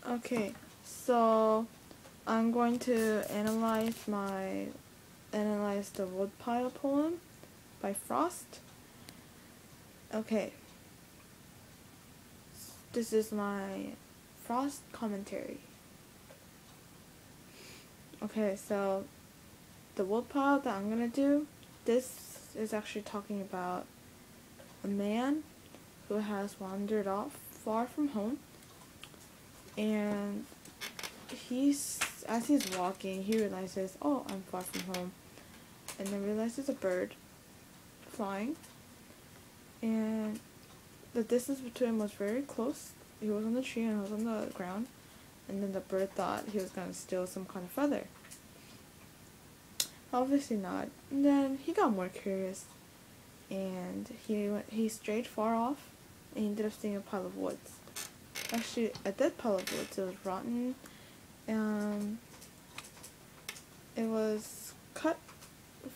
Okay, so I'm going to analyze the Woodpile poem by Frost. Okay, this is my Frost commentary. Okay, so the Woodpile that I'm gonna do, this is actually talking about a man who has wandered off far from home, and as he's walking, he realizes, oh, I'm far from home, and then realizes a bird flying, and the distance between them was very close. He was on the tree and I was on the ground, and then the bird thought he was gonna steal some kind of feather. Obviously not. And then he got more curious, and he strayed far off, and he ended up seeing a pile of woods. Actually, a dead pile of woods. It was rotten. It was cut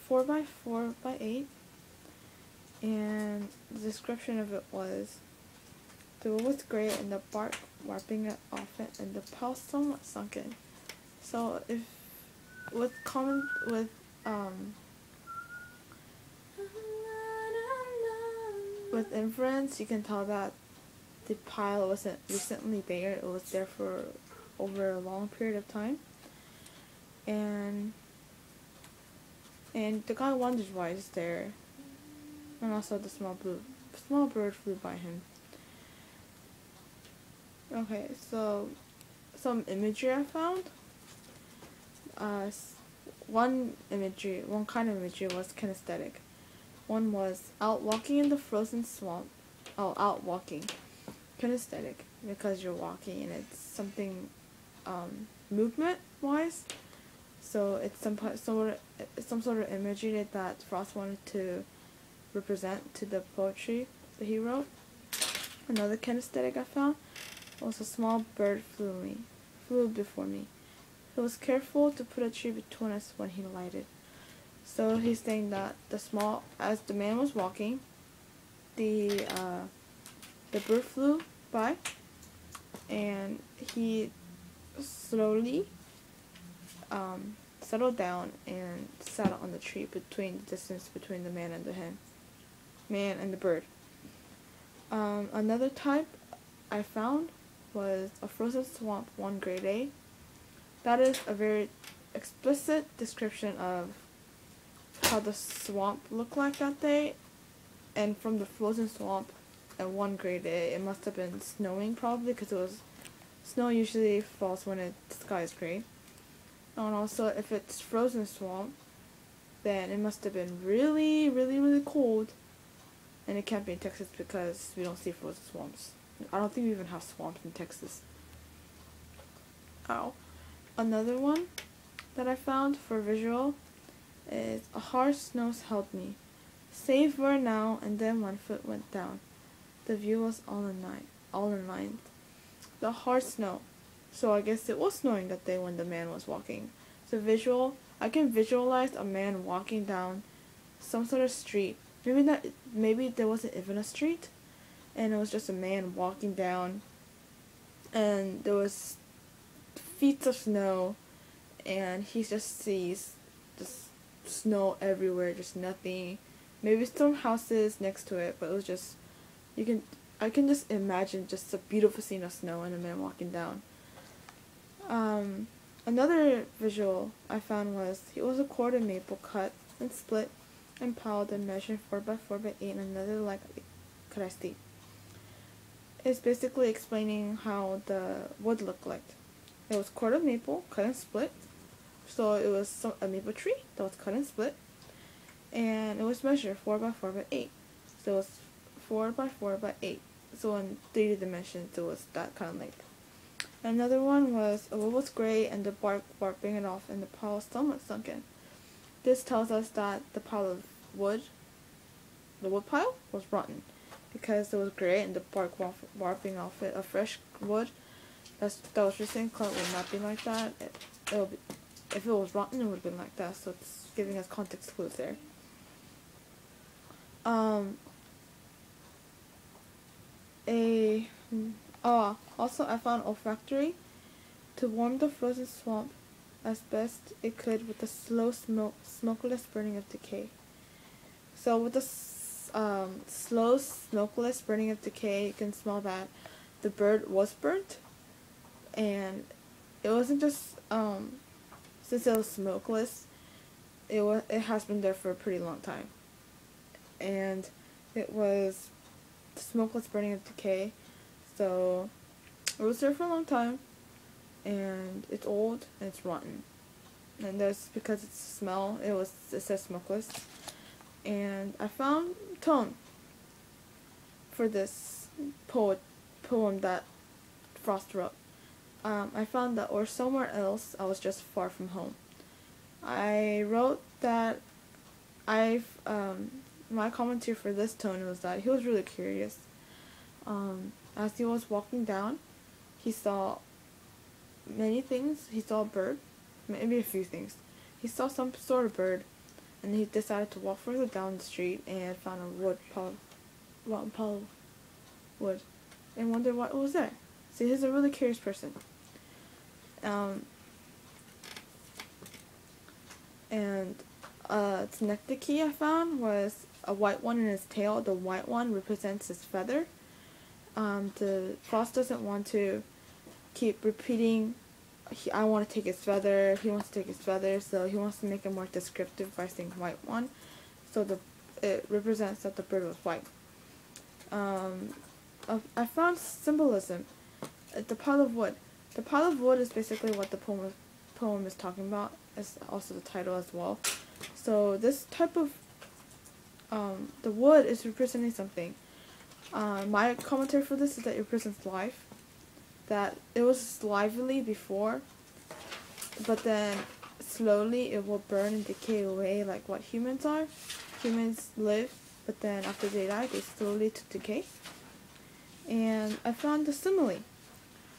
4 by 4 by 8, and the description of it was: the wood was gray and the bark warping it off it, and the pile somewhat sunken. So if with common with inference, you can tell that the pile wasn't recently there. It was there for over a long period of time, and the guy wonders why it's there, and also the small bird flew by him. Okay, so some imagery I found. One kind of imagery was kinesthetic. One was out walking in the frozen swamp. Oh, out walking. Kinesthetic, because you're walking and it's something movement wise. So it's some sort of imagery that Frost wanted to represent to the poetry that he wrote. Another kinesthetic I found was: a small bird flew before me. He was careful to put a tree between us when he lighted. So he's saying that as the man was walking, the bird flew by, and he slowly settled down and sat on the tree between the distance between the man and the bird. Another type I found was a frozen swamp one gray day. That is a very explicit description of how the swamp looked like that day, and from the frozen swamp and one gray day, it must have been snowing probably, because snow usually falls when the sky is gray. And also, if it's frozen swamp, then it must have been really, really, really cold, and it can't be in Texas because we don't see frozen swamps. I don't think we even have swamps in Texas. Ow. Another one that I found for visual is: a harsh snow held me. Save were now, and then one foot went down. The view was all in line. The hard snow. So I guess it was snowing that day when the man was walking. So I can visualize a man walking down some sort of street. Maybe there wasn't even a street, and it was just a man walking down, and there was feet of snow, and he just sees just snow everywhere, just nothing. Maybe some houses next to it, but it was just, I can just imagine just a beautiful scene of snow and a man walking down. Another visual I found was: it was a cord of maple cut and split and piled and measured 4 by 4 by 8, and another like cresti. It's basically explaining how the wood looked like. It was cord of maple cut and split, so it was a maple tree that was cut and split, and it was measured 4 by 4 by 8. So it was 4 by 4 by 8. So in 3D dimensions, it was that kind of length. Another one was: a wood was gray and the bark warping it off, and the pile was somewhat sunken. This tells us that the wood pile, was rotten, because it was gray and the bark warping off it. A fresh wood that was recently cut would not be like that. If it was rotten, it would have been like that. So it's giving us context clues there. Also I found olfactory. to warm the frozen swamp as best it could with the slow smokeless burning of decay. So with the slow smokeless burning of decay, you can smell that the bird was burnt, and it wasn't just since it was smokeless, it has been there for a pretty long time, and it was the smokeless burning of decay, so it was there for a long time, and it's old and it's rotten, and that's because it's smell. It says smokeless, and I found tone for this poem that Frost wrote. I found that, or somewhere else, I was just far from home. I wrote that my commentary for this tone was that he was really curious. As he was walking down, he saw many things. He saw a bird, maybe a few things. He saw some sort of bird, and he decided to walk further down the street and found a rotten pile of wood, and wondered what was there. See, he's a really curious person. Synecdoche I found was a white one in his tail. The white one represents his feather. The Frost doesn't want to keep repeating, I want to take his feather, he wants to take his feather, so he wants to make it more descriptive by saying white one. So it represents that the bird was white. I found symbolism. The pile of wood. The pile of wood is basically what the poem is talking about. It's also the title as well. So this type of the wood is representing something. My commentary for this is that it represents life. That it was lively before, but then slowly it will burn and decay away like what humans are. Humans live, but then after they die, they slowly decay. And I found the simile.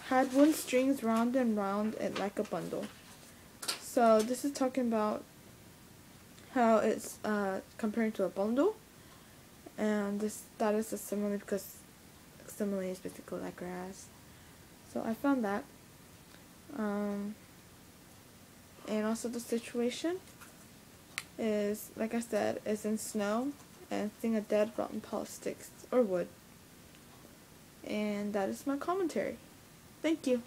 Had wooden strings round and round it like a bundle. So this is talking about how it's comparing to a bundle, and that is a simile because simile is basically like grass. So I found that, and also the situation is, like I said, is in snow and seeing a dead rotten pile of sticks or wood, and that is my commentary. Thank you.